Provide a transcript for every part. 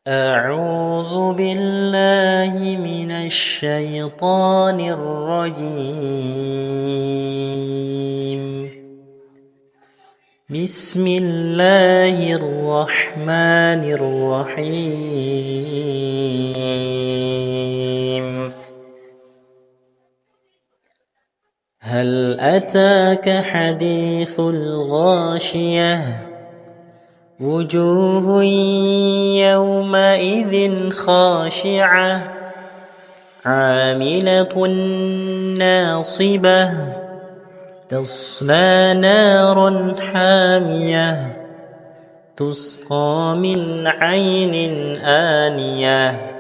أعوذ بالله من الشيطان الرجيم. بسم الله الرحمن الرحيم. هل أتاك حديث الغاشية وجوه يومئذ خاشعة عاملة ناصبة تصلى نارا حامية تسقى من عين آنية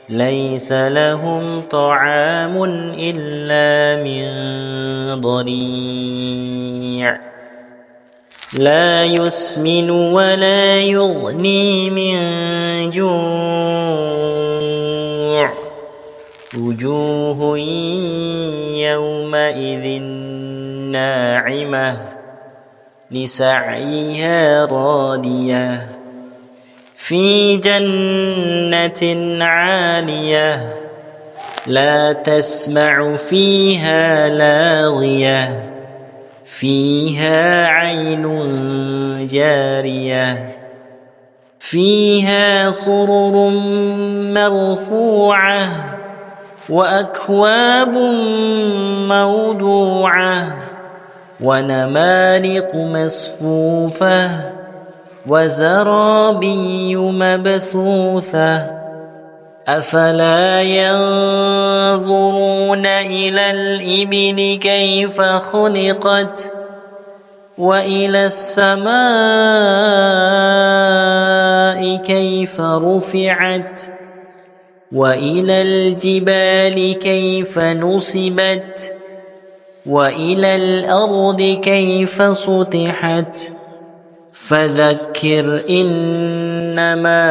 ليس لهم طعام إلا من ضريع لا يسمن ولا يغني من جوع وجوه يومئذ ناعمة لسعيها راضية في جنة عالية لا تسمع فيها لاغية فيها عين جارية فيها سرر مرفوعة وأكواب موضوعة ونمارق مصفوفة وزرابي مبثوثة أفلا ينظرون إلى الإبل كيف خلقت وإلى السماء كيف رفعت وإلى الجبال كيف نصبت وإلى الأرض كيف سطحت فذكر إنما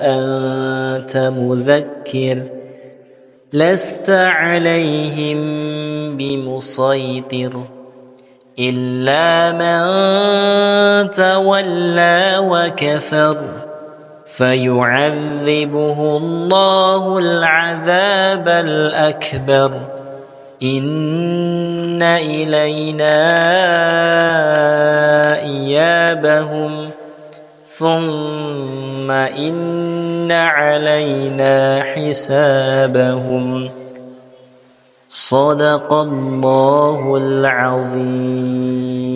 أنت مذكر لست عليهم بمسيطر إلا من تولى وكفر فيعذبه الله العذاب الأكبر إن إلينا إيابهم ثم إن علينا حسابهم صدق الله العظيم.